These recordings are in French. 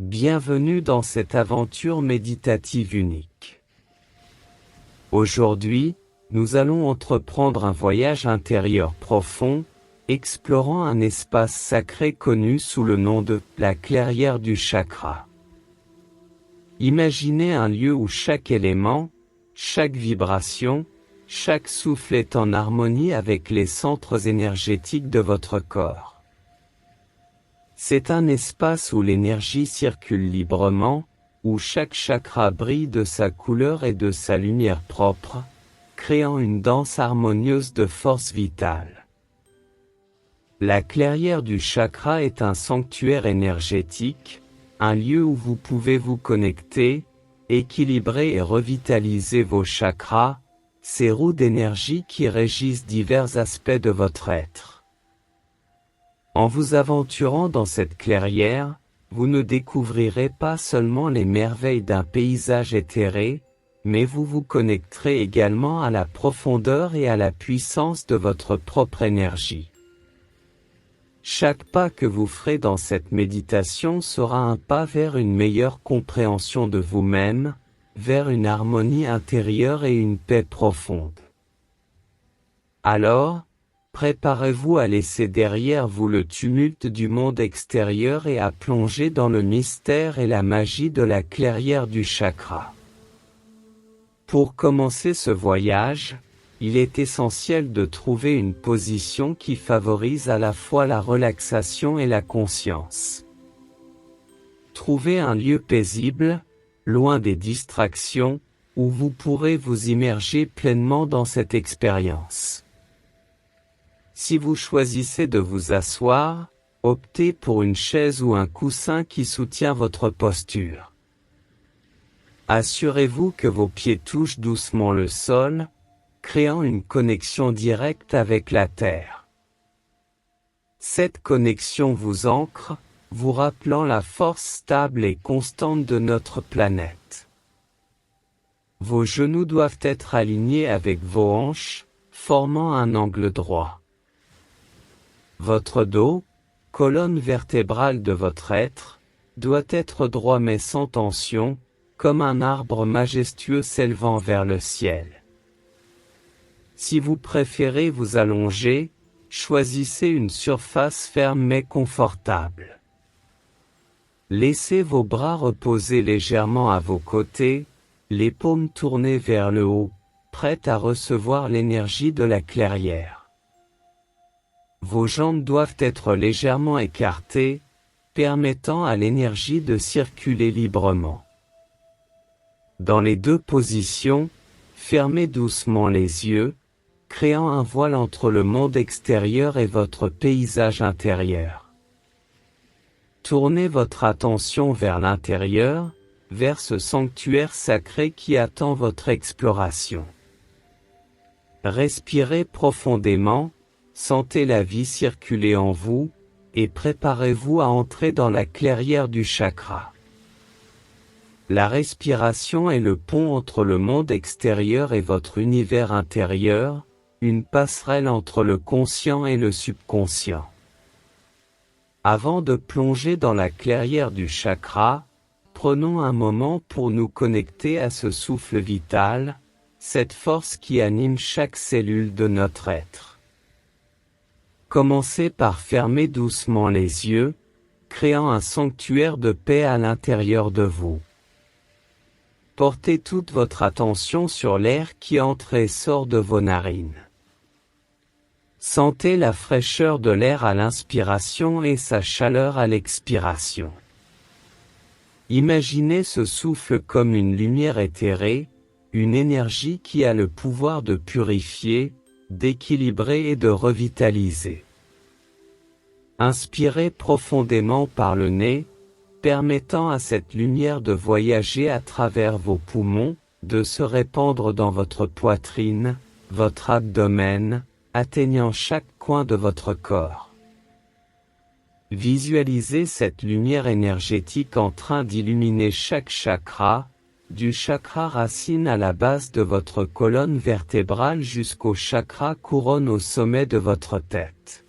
Bienvenue dans cette aventure méditative unique. Aujourd'hui, nous allons entreprendre un voyage intérieur profond, explorant un espace sacré connu sous le nom de la clairière du chakra. Imaginez un lieu où chaque élément, chaque vibration, chaque souffle est en harmonie avec les centres énergétiques de votre corps. C'est un espace où l'énergie circule librement, où chaque chakra brille de sa couleur et de sa lumière propre, créant une danse harmonieuse de force vitale. La clairière du chakra est un sanctuaire énergétique, un lieu où vous pouvez vous connecter, équilibrer et revitaliser vos chakras, ces roues d'énergie qui régissent divers aspects de votre être. En vous aventurant dans cette clairière, vous ne découvrirez pas seulement les merveilles d'un paysage éthéré, mais vous vous connecterez également à la profondeur et à la puissance de votre propre énergie. Chaque pas que vous ferez dans cette méditation sera un pas vers une meilleure compréhension de vous-même, vers une harmonie intérieure et une paix profonde. Alors, préparez-vous à laisser derrière vous le tumulte du monde extérieur et à plonger dans le mystère et la magie de la clairière du chakra. Pour commencer ce voyage, il est essentiel de trouver une position qui favorise à la fois la relaxation et la conscience. Trouvez un lieu paisible, loin des distractions, où vous pourrez vous immerger pleinement dans cette expérience. Si vous choisissez de vous asseoir, optez pour une chaise ou un coussin qui soutient votre posture. Assurez-vous que vos pieds touchent doucement le sol, créant une connexion directe avec la terre. Cette connexion vous ancre, vous rappelant la force stable et constante de notre planète. Vos genoux doivent être alignés avec vos hanches, formant un angle droit. Votre dos, colonne vertébrale de votre être, doit être droit mais sans tension, comme un arbre majestueux s'élevant vers le ciel. Si vous préférez vous allonger, choisissez une surface ferme mais confortable. Laissez vos bras reposer légèrement à vos côtés, les paumes tournées vers le haut, prêtes à recevoir l'énergie de la clairière. Vos jambes doivent être légèrement écartées, permettant à l'énergie de circuler librement. Dans les deux positions, fermez doucement les yeux, créant un voile entre le monde extérieur et votre paysage intérieur. Tournez votre attention vers l'intérieur, vers ce sanctuaire sacré qui attend votre exploration. Respirez profondément, sentez la vie circuler en vous, et préparez-vous à entrer dans la clairière du chakra. La respiration est le pont entre le monde extérieur et votre univers intérieur, une passerelle entre le conscient et le subconscient. Avant de plonger dans la clairière du chakra, prenons un moment pour nous connecter à ce souffle vital, cette force qui anime chaque cellule de notre être. Commencez par fermer doucement les yeux, créant un sanctuaire de paix à l'intérieur de vous. Portez toute votre attention sur l'air qui entre et sort de vos narines. Sentez la fraîcheur de l'air à l'inspiration et sa chaleur à l'expiration. Imaginez ce souffle comme une lumière éthérée, une énergie qui a le pouvoir de purifier, d'équilibrer et de revitaliser. Inspirez profondément par le nez, permettant à cette lumière de voyager à travers vos poumons, de se répandre dans votre poitrine, votre abdomen, atteignant chaque coin de votre corps. Visualisez cette lumière énergétique en train d'illuminer chaque chakra, du chakra racine à la base de votre colonne vertébrale jusqu'au chakra couronne au sommet de votre tête.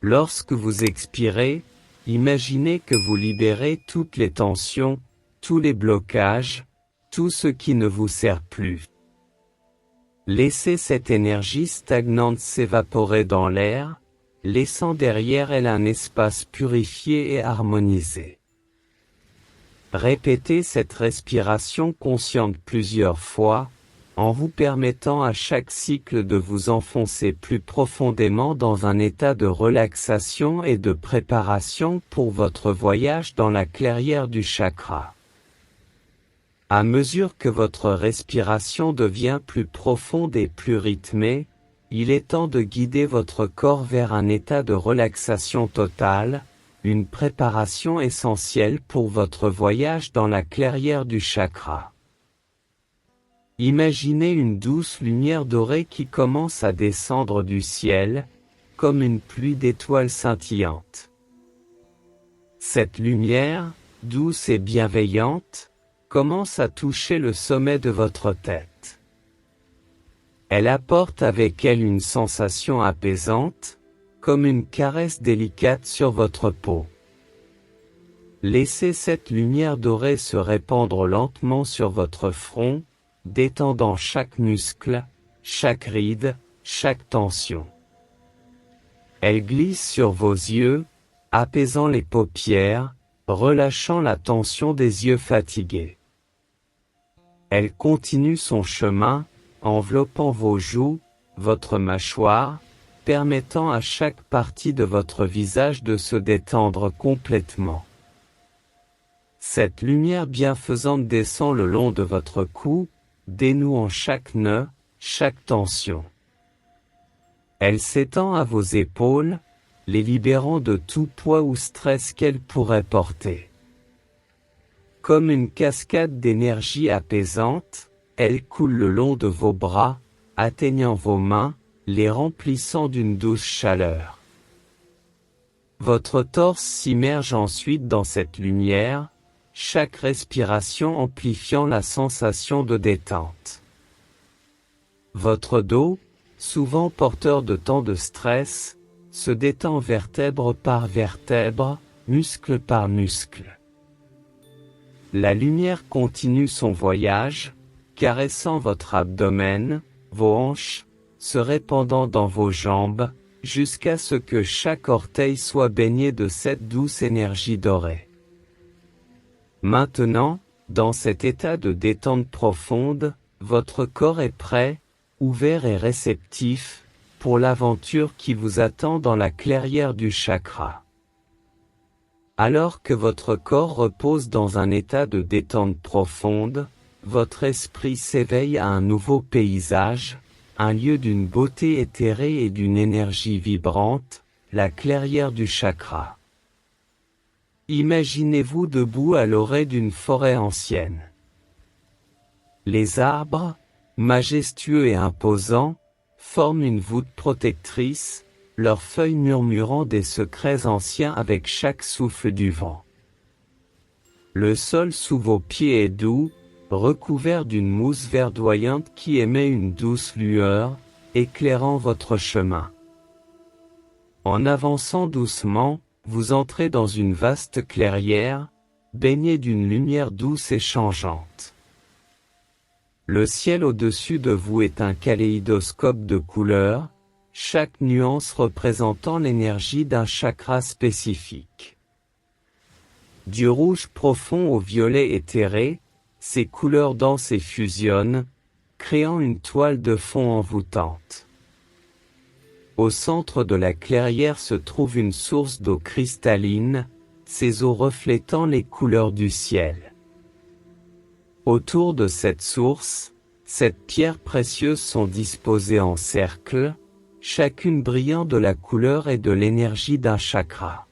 Lorsque vous expirez, Imaginez que vous libérez toutes les tensions, tous les blocages, tout ce qui ne vous sert plus. Laissez cette énergie stagnante s'évaporer dans l'air, laissant derrière elle un espace purifié et harmonisé. Répétez cette respiration consciente plusieurs fois, en vous permettant à chaque cycle de vous enfoncer plus profondément dans un état de relaxation et de préparation pour votre voyage dans la clairière du chakra. À mesure que votre respiration devient plus profonde et plus rythmée, il est temps de guider votre corps vers un état de relaxation totale, une préparation essentielle pour votre voyage dans la clairière du chakra. Imaginez une douce lumière dorée qui commence à descendre du ciel, comme une pluie d'étoiles scintillantes. Cette lumière, douce et bienveillante, commence à toucher le sommet de votre tête. Elle apporte avec elle une sensation apaisante, comme une caresse délicate sur votre peau. Laissez cette lumière dorée se répandre lentement sur votre front, détendant chaque muscle, chaque ride, chaque tension. Elle glisse sur vos yeux, apaisant les paupières, relâchant la tension des yeux fatigués. Elle continue son chemin, enveloppant vos joues, votre mâchoire, permettant à chaque partie de votre visage de se détendre complètement. Cette lumière bienfaisante descend le long de votre cou, dénouant chaque nœud, chaque tension. Elle s'étend à vos épaules, les libérant de tout poids ou stress qu'elle pourrait porter. Comme une cascade d'énergie apaisante, elle coule le long de vos bras, atteignant vos mains, les remplissant d'une douce chaleur. Votre torse s'immerge ensuite dans cette lumière, chaque respiration amplifiant la sensation de détente. Votre dos, souvent porteur de tant de stress, se détend vertèbre par vertèbre, muscle par muscle. La lumière continue son voyage, caressant votre abdomen, vos hanches, se répandant dans vos jambes, jusqu'à ce que chaque orteil soit baigné de cette douce énergie dorée. Maintenant, dans cet état de détente profonde, votre corps est prêt, ouvert et réceptif, pour l'aventure qui vous attend dans la clairière du chakra. Alors que votre corps repose dans un état de détente profonde, votre esprit s'éveille à un nouveau paysage, un lieu d'une beauté éthérée et d'une énergie vibrante, la clairière du chakra. Imaginez-vous debout à l'orée d'une forêt ancienne. Les arbres, majestueux et imposants, forment une voûte protectrice, leurs feuilles murmurant des secrets anciens avec chaque souffle du vent. Le sol sous vos pieds est doux, recouvert d'une mousse verdoyante qui émet une douce lueur, éclairant votre chemin. En avançant doucement, vous entrez dans une vaste clairière, baignée d'une lumière douce et changeante. Le ciel au-dessus de vous est un kaléidoscope de couleurs, chaque nuance représentant l'énergie d'un chakra spécifique. Du rouge profond au violet éthéré, ces couleurs dansent et fusionnent, créant une toile de fond envoûtante. Au centre de la clairière se trouve une source d'eau cristalline, ses eaux reflétant les couleurs du ciel. Autour de cette source, sept pierres précieuses sont disposées en cercle, chacune brillant de la couleur et de l'énergie d'un chakra.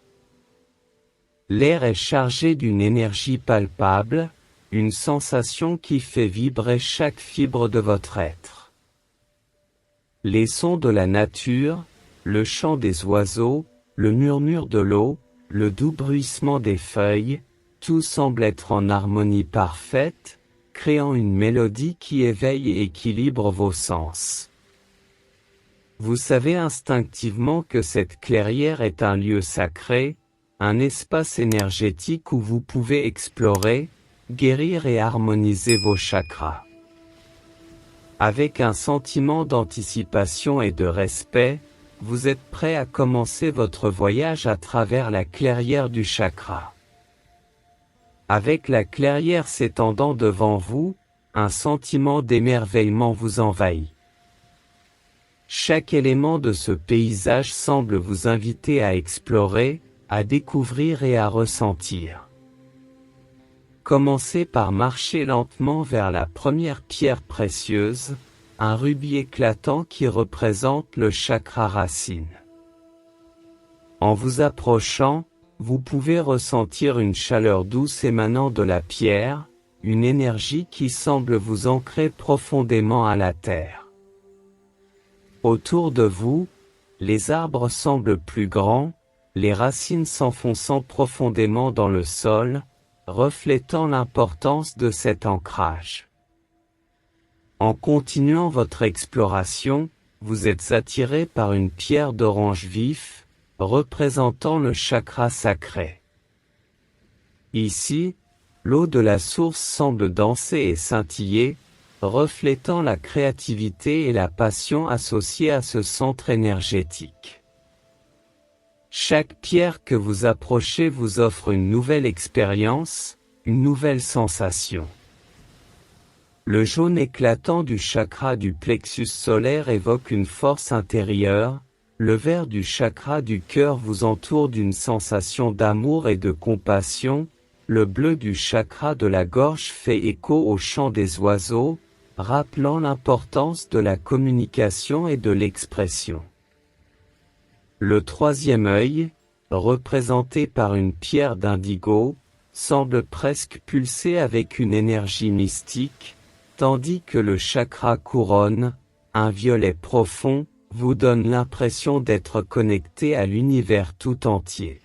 L'air est chargé d'une énergie palpable, une sensation qui fait vibrer chaque fibre de votre être. Les sons de la nature, le chant des oiseaux, le murmure de l'eau, le doux bruissement des feuilles, tout semble être en harmonie parfaite, créant une mélodie qui éveille et équilibre vos sens. Vous savez instinctivement que cette clairière est un lieu sacré, un espace énergétique où vous pouvez explorer, guérir et harmoniser vos chakras. Avec un sentiment d'anticipation et de respect, vous êtes prêt à commencer votre voyage à travers la clairière du chakra. Avec la clairière s'étendant devant vous, un sentiment d'émerveillement vous envahit. Chaque élément de ce paysage semble vous inviter à explorer, à découvrir et à ressentir. Commencez par marcher lentement vers la première pierre précieuse, un rubis éclatant qui représente le chakra racine. En vous approchant, vous pouvez ressentir une chaleur douce émanant de la pierre, une énergie qui semble vous ancrer profondément à la terre. Autour de vous, les arbres semblent plus grands, les racines s'enfonçant profondément dans le sol, reflétant l'importance de cet ancrage. En continuant votre exploration, vous êtes attiré par une pierre d'orange vif, représentant le chakra sacré. Ici, l'eau de la source semble danser et scintiller, reflétant la créativité et la passion associées à ce centre énergétique. Chaque pierre que vous approchez vous offre une nouvelle expérience, une nouvelle sensation. Le jaune éclatant du chakra du plexus solaire évoque une force intérieure, le vert du chakra du cœur vous entoure d'une sensation d'amour et de compassion, le bleu du chakra de la gorge fait écho au chant des oiseaux, rappelant l'importance de la communication et de l'expression. Le troisième œil, représenté par une pierre d'indigo, semble presque pulser avec une énergie mystique, tandis que le chakra couronne, un violet profond, vous donne l'impression d'être connecté à l'univers tout entier.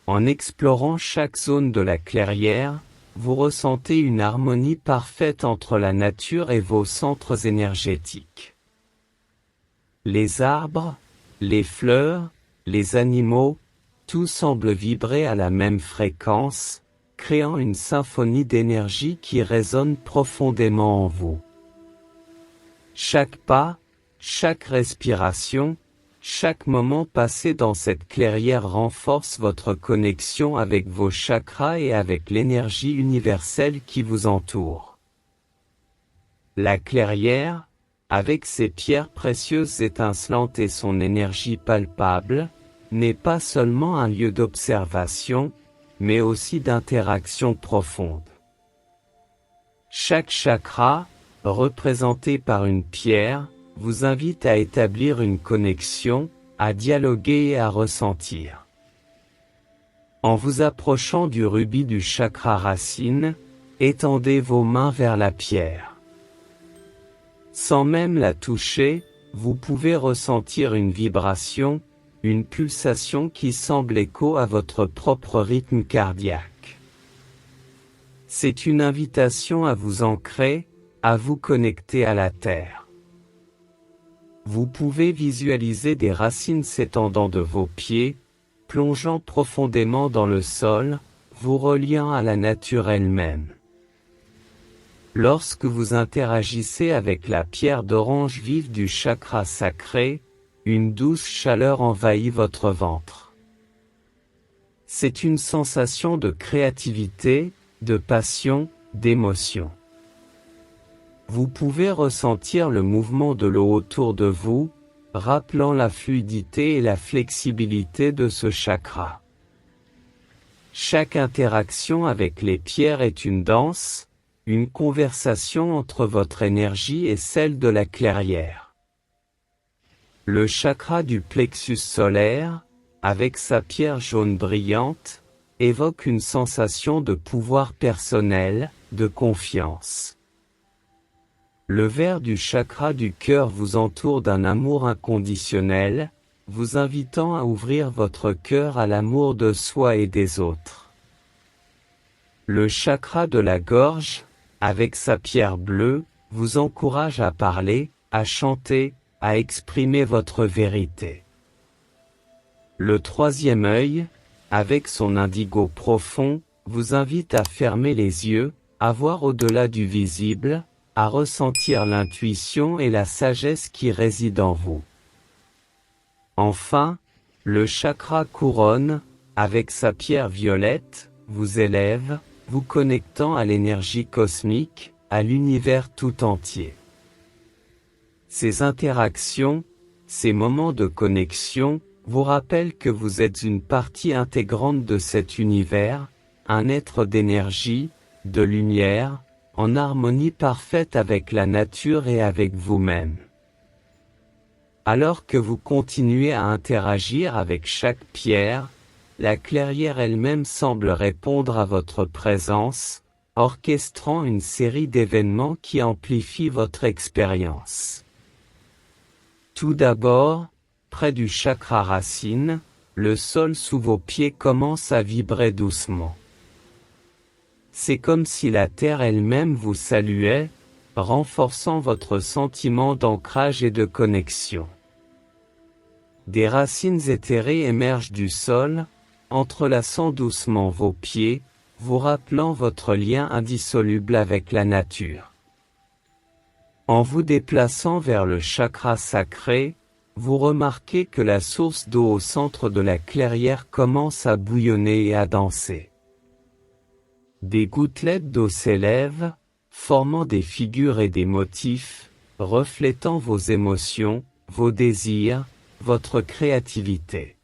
En explorant chaque zone de la clairière, vous ressentez une harmonie parfaite entre la nature et vos centres énergétiques. Les arbres, les fleurs, les animaux, tout semble vibrer à la même fréquence, créant une symphonie d'énergie qui résonne profondément en vous. Chaque pas, chaque respiration, chaque moment passé dans cette clairière renforce votre connexion avec vos chakras et avec l'énergie universelle qui vous entoure. La clairière, avec ses pierres précieuses étincelantes et son énergie palpable, n'est pas seulement un lieu d'observation, mais aussi d'interaction profonde. Chaque chakra, représenté par une pierre, vous invite à établir une connexion, à dialoguer et à ressentir. En vous approchant du rubis du chakra racine, étendez vos mains vers la pierre. Sans même la toucher, vous pouvez ressentir une vibration, une pulsation qui semble écho à votre propre rythme cardiaque. C'est une invitation à vous ancrer, à vous connecter à la terre. Vous pouvez visualiser des racines s'étendant de vos pieds, plongeant profondément dans le sol, vous reliant à la nature elle-même. Lorsque vous interagissez avec la pierre d'orange vive du chakra sacré, une douce chaleur envahit votre ventre. C'est une sensation de créativité, de passion, d'émotion. Vous pouvez ressentir le mouvement de l'eau autour de vous, rappelant la fluidité et la flexibilité de ce chakra. Chaque interaction avec les pierres est une danse, une conversation entre votre énergie et celle de la clairière. Le chakra du plexus solaire, avec sa pierre jaune brillante, évoque une sensation de pouvoir personnel, de confiance. Le vert du chakra du cœur vous entoure d'un amour inconditionnel, vous invitant à ouvrir votre cœur à l'amour de soi et des autres. Le chakra de la gorge, avec sa pierre bleue, vous encourage à parler, à chanter, à exprimer votre vérité. Le troisième œil, avec son indigo profond, vous invite à fermer les yeux, à voir au-delà du visible, à ressentir l'intuition et la sagesse qui résident en vous. Enfin, le chakra couronne, avec sa pierre violette, vous élève, vous connectant à l'énergie cosmique, à l'univers tout entier. Ces interactions, ces moments de connexion, vous rappellent que vous êtes une partie intégrante de cet univers, un être d'énergie, de lumière, en harmonie parfaite avec la nature et avec vous-même. Alors que vous continuez à interagir avec chaque pierre, la clairière elle-même semble répondre à votre présence, orchestrant une série d'événements qui amplifient votre expérience. Tout d'abord, près du chakra racine, le sol sous vos pieds commence à vibrer doucement. C'est comme si la terre elle-même vous saluait, renforçant votre sentiment d'ancrage et de connexion. Des racines éthérées émergent du sol, entrelaçant doucement vos pieds, vous rappelant votre lien indissoluble avec la nature. En vous déplaçant vers le chakra sacré, vous remarquez que la source d'eau au centre de la clairière commence à bouillonner et à danser. Des gouttelettes d'eau s'élèvent, formant des figures et des motifs, reflétant vos émotions, vos désirs, votre créativité.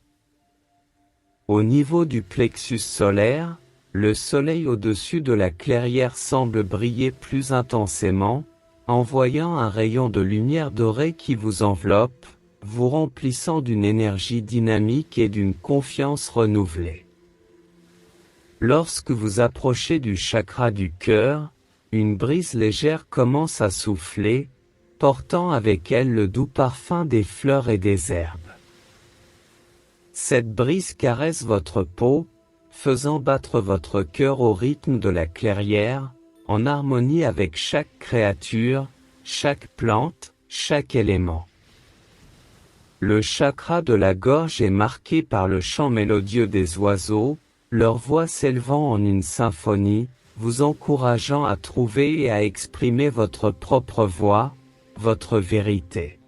Au niveau du plexus solaire, le soleil au-dessus de la clairière semble briller plus intensément, envoyant un rayon de lumière dorée qui vous enveloppe, vous remplissant d'une énergie dynamique et d'une confiance renouvelée. Lorsque vous approchez du chakra du cœur, une brise légère commence à souffler, portant avec elle le doux parfum des fleurs et des herbes. Cette brise caresse votre peau, faisant battre votre cœur au rythme de la clairière, en harmonie avec chaque créature, chaque plante, chaque élément. Le chakra de la gorge est marqué par le chant mélodieux des oiseaux, leur voix s'élevant en une symphonie, vous encourageant à trouver et à exprimer votre propre voix, votre vérité.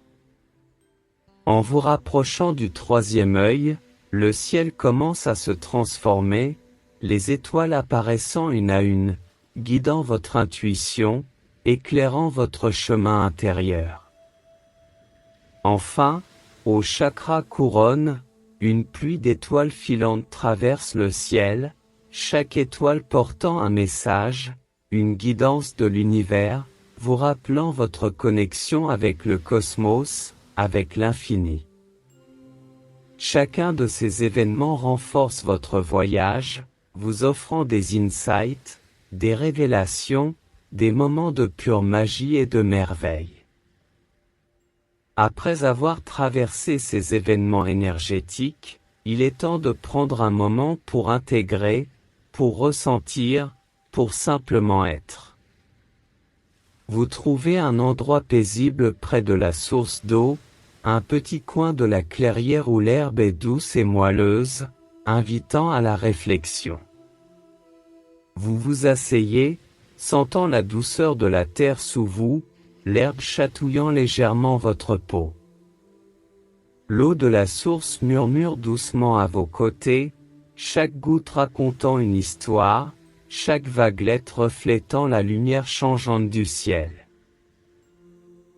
En vous rapprochant du troisième œil, le ciel commence à se transformer, les étoiles apparaissant une à une, guidant votre intuition, éclairant votre chemin intérieur. Enfin, au chakra couronne, une pluie d'étoiles filantes traverse le ciel, chaque étoile portant un message, une guidance de l'univers, vous rappelant votre connexion avec le cosmos, avec l'infini. Chacun de ces événements renforce votre voyage, vous offrant des insights, des révélations, des moments de pure magie et de merveille. Après avoir traversé ces événements énergétiques, il est temps de prendre un moment pour intégrer, pour ressentir, pour simplement être. Vous trouvez un endroit paisible près de la source d'eau, un petit coin de la clairière où l'herbe est douce et moelleuse, invitant à la réflexion. Vous vous asseyez, sentant la douceur de la terre sous vous, l'herbe chatouillant légèrement votre peau. L'eau de la source murmure doucement à vos côtés, chaque goutte racontant une histoire, chaque vaguelette reflétant la lumière changeante du ciel.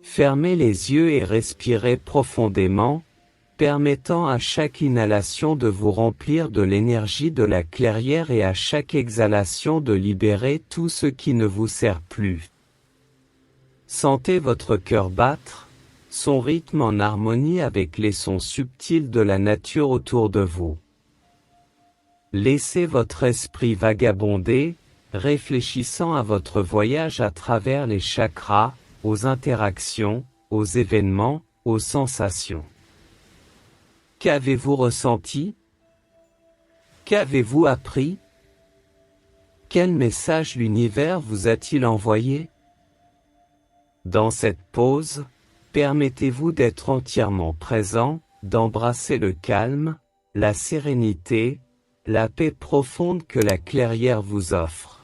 Fermez les yeux et respirez profondément, permettant à chaque inhalation de vous remplir de l'énergie de la clairière et à chaque exhalation de libérer tout ce qui ne vous sert plus. Sentez votre cœur battre, son rythme en harmonie avec les sons subtils de la nature autour de vous. Laissez votre esprit vagabonder, réfléchissant à votre voyage à travers les chakras, aux interactions, aux événements, aux sensations. Qu'avez-vous ressenti? Qu'avez-vous appris? Quel message l'univers vous a-t-il envoyé? Dans cette pause, permettez-vous d'être entièrement présent, d'embrasser le calme, la sérénité, la paix profonde que la clairière vous offre.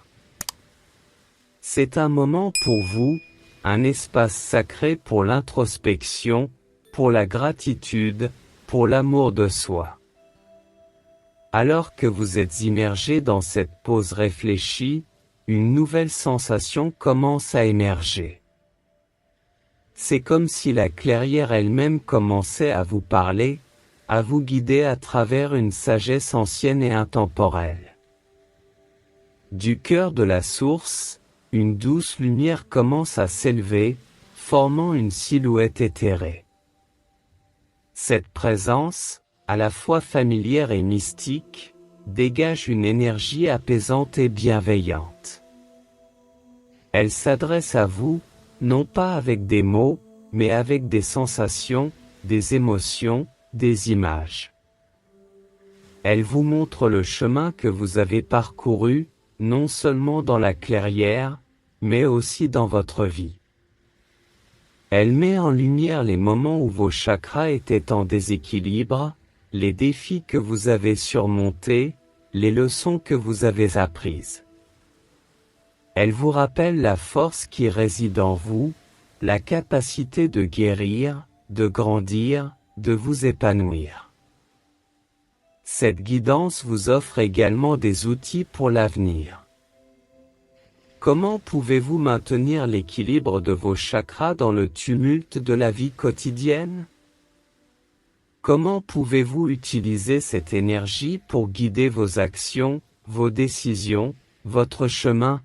C'est un moment pour vous, un espace sacré pour l'introspection, pour la gratitude, pour l'amour de soi. Alors que vous êtes immergé dans cette pause réfléchie, une nouvelle sensation commence à émerger. C'est comme si la clairière elle-même commençait à vous parler, à vous guider à travers une sagesse ancienne et intemporelle. Du cœur de la source, une douce lumière commence à s'élever, formant une silhouette éthérée. Cette présence, à la fois familière et mystique, dégage une énergie apaisante et bienveillante. Elle s'adresse à vous, non pas avec des mots, mais avec des sensations, des émotions, des images. Elle vous montre le chemin que vous avez parcouru, non seulement dans la clairière, mais aussi dans votre vie. Elle met en lumière les moments où vos chakras étaient en déséquilibre, les défis que vous avez surmontés, les leçons que vous avez apprises. Elle vous rappelle la force qui réside en vous, la capacité de guérir, de grandir, de vous épanouir. Cette guidance vous offre également des outils pour l'avenir. Comment pouvez-vous maintenir l'équilibre de vos chakras dans le tumulte de la vie quotidienne? Comment pouvez-vous utiliser cette énergie pour guider vos actions, vos décisions, votre chemin?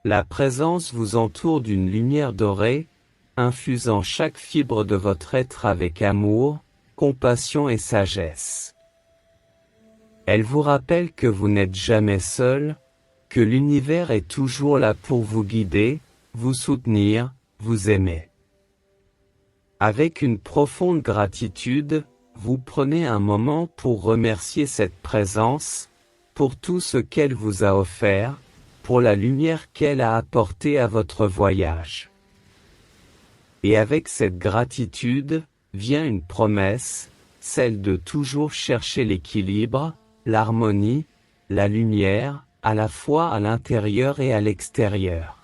La présence vous entoure d'une lumière dorée, infusant chaque fibre de votre être avec amour, compassion et sagesse. Elle vous rappelle que vous n'êtes jamais seul, que l'univers est toujours là pour vous guider, vous soutenir, vous aimer. Avec une profonde gratitude, vous prenez un moment pour remercier cette présence, pour tout ce qu'elle vous a offert, pour la lumière qu'elle a apportée à votre voyage. Et avec cette gratitude, vient une promesse, celle de toujours chercher l'équilibre, l'harmonie, la lumière, à la fois à l'intérieur et à l'extérieur.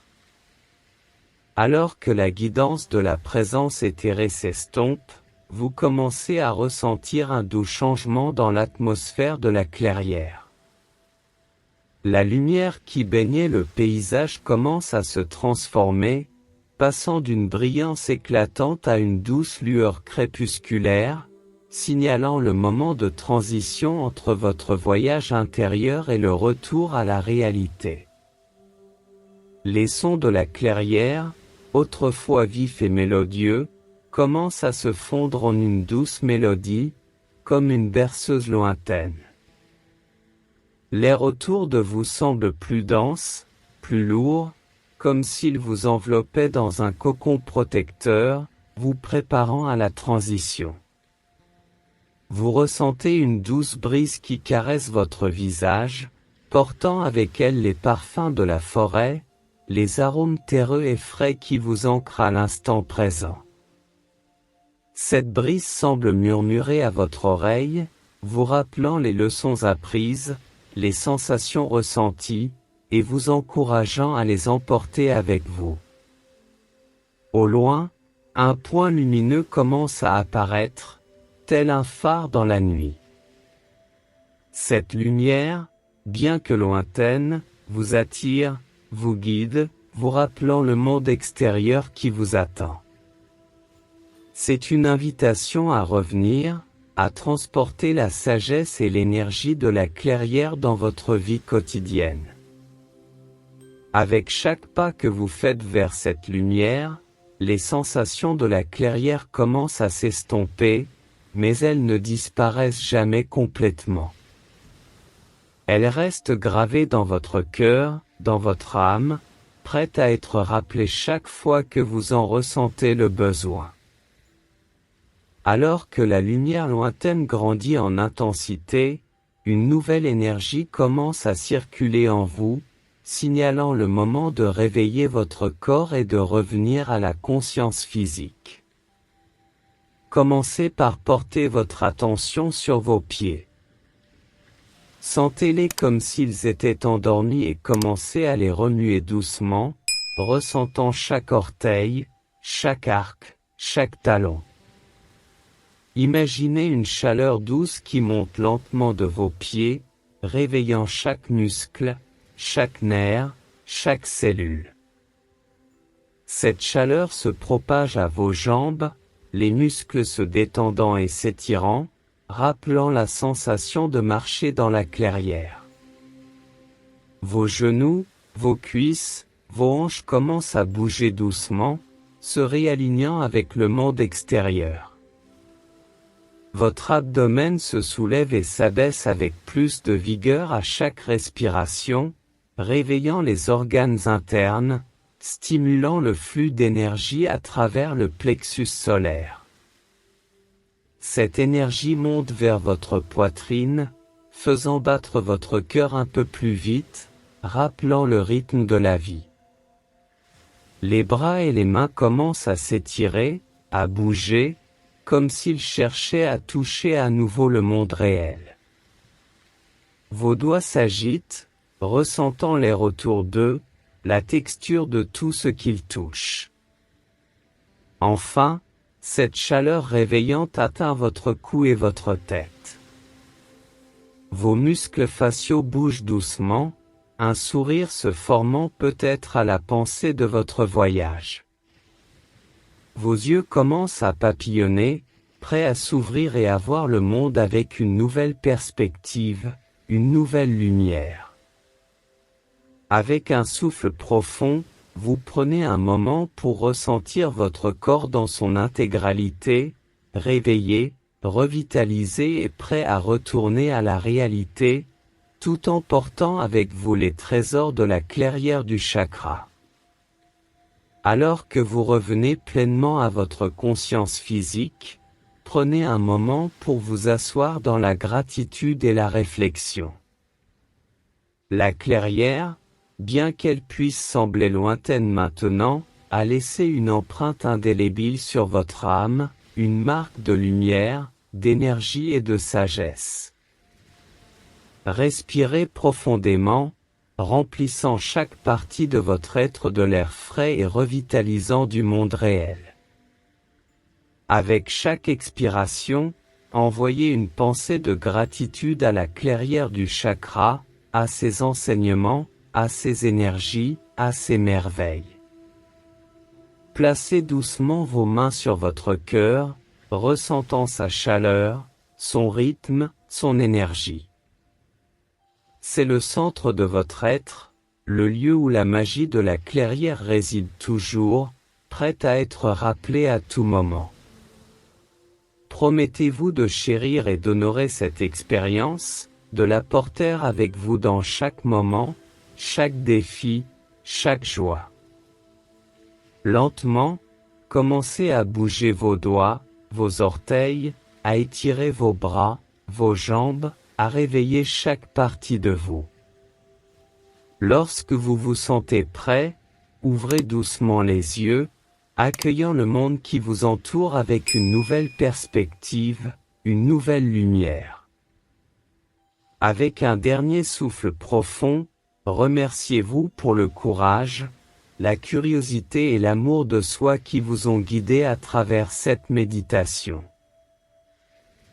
Alors que la guidance de la présence éthérée s'estompe, vous commencez à ressentir un doux changement dans l'atmosphère de la clairière. La lumière qui baignait le paysage commence à se transformer, passant d'une brillance éclatante à une douce lueur crépusculaire, signalant le moment de transition entre votre voyage intérieur et le retour à la réalité. Les sons de la clairière, autrefois vifs et mélodieux, commencent à se fondre en une douce mélodie, comme une berceuse lointaine. L'air autour de vous semble plus dense, plus lourd, comme s'il vous enveloppait dans un cocon protecteur, vous préparant à la transition. Vous ressentez une douce brise qui caresse votre visage, portant avec elle les parfums de la forêt, les arômes terreux et frais qui vous ancrent à l'instant présent. Cette brise semble murmurer à votre oreille, vous rappelant les leçons apprises, les sensations ressenties, et vous encourageant à les emporter avec vous. Au loin, un point lumineux commence à apparaître, tel un phare dans la nuit. Cette lumière, bien que lointaine, vous attire, vous guide, vous rappelant le monde extérieur qui vous attend. C'est une invitation à revenir, à transporter la sagesse et l'énergie de la clairière dans votre vie quotidienne. Avec chaque pas que vous faites vers cette lumière, les sensations de la clairière commencent à s'estomper, mais elles ne disparaissent jamais complètement. Elles restent gravées dans votre cœur, dans votre âme, prêtes à être rappelées chaque fois que vous en ressentez le besoin. Alors que la lumière lointaine grandit en intensité, une nouvelle énergie commence à circuler en vous, signalant le moment de réveiller votre corps et de revenir à la conscience physique. Commencez par porter votre attention sur vos pieds. Sentez-les comme s'ils étaient endormis et commencez à les remuer doucement, ressentant chaque orteil, chaque arc, chaque talon. Imaginez une chaleur douce qui monte lentement de vos pieds, réveillant chaque muscle, chaque nerf, chaque cellule. Cette chaleur se propage à vos jambes, les muscles se détendant et s'étirant, rappelant la sensation de marcher dans la clairière. Vos genoux, vos cuisses, vos hanches commencent à bouger doucement, se réalignant avec le monde extérieur. Votre abdomen se soulève et s'abaisse avec plus de vigueur à chaque respiration, réveillant les organes internes, stimulant le flux d'énergie à travers le plexus solaire. Cette énergie monte vers votre poitrine, faisant battre votre cœur un peu plus vite, rappelant le rythme de la vie. Les bras et les mains commencent à s'étirer, à bouger, comme s'ils cherchaient à toucher à nouveau le monde réel. Vos doigts s'agitent, ressentant l'air autour d'eux, la texture de tout ce qu'ils touchent. Enfin, cette chaleur réveillante atteint votre cou et votre tête. Vos muscles faciaux bougent doucement, un sourire se formant peut-être à la pensée de votre voyage. Vos yeux commencent à papillonner, prêts à s'ouvrir et à voir le monde avec une nouvelle perspective, une nouvelle lumière. Avec un souffle profond, vous prenez un moment pour ressentir votre corps dans son intégralité, réveillé, revitalisé et prêt à retourner à la réalité, tout en portant avec vous les trésors de la clairière du chakra. Alors que vous revenez pleinement à votre conscience physique, prenez un moment pour vous asseoir dans la gratitude et la réflexion. La clairière, bien qu'elle puisse sembler lointaine maintenant, a laissé une empreinte indélébile sur votre âme, une marque de lumière, d'énergie et de sagesse. Respirez profondément, remplissant chaque partie de votre être de l'air frais et revitalisant du monde réel. Avec chaque expiration, envoyez une pensée de gratitude à la clairière du chakra, à ses enseignements, à ses énergies, à ses merveilles. Placez doucement vos mains sur votre cœur, ressentant sa chaleur, son rythme, son énergie. C'est le centre de votre être, le lieu où la magie de la clairière réside toujours, prête à être rappelée à tout moment. Promettez-vous de chérir et d'honorer cette expérience, de la porter avec vous dans chaque moment, chaque défi, chaque joie. Lentement, commencez à bouger vos doigts, vos orteils, à étirer vos bras, vos jambes, à réveiller chaque partie de vous. Lorsque vous vous sentez prêt, ouvrez doucement les yeux, accueillant le monde qui vous entoure avec une nouvelle perspective, une nouvelle lumière. Avec un dernier souffle profond, remerciez-vous pour le courage, la curiosité et l'amour de soi qui vous ont guidé à travers cette méditation.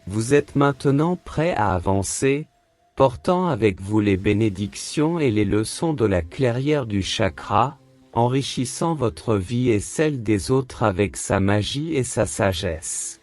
Vous êtes maintenant prêt à avancer, portant avec vous les bénédictions et les leçons de la clairière du chakra, enrichissant votre vie et celle des autres avec sa magie et sa sagesse.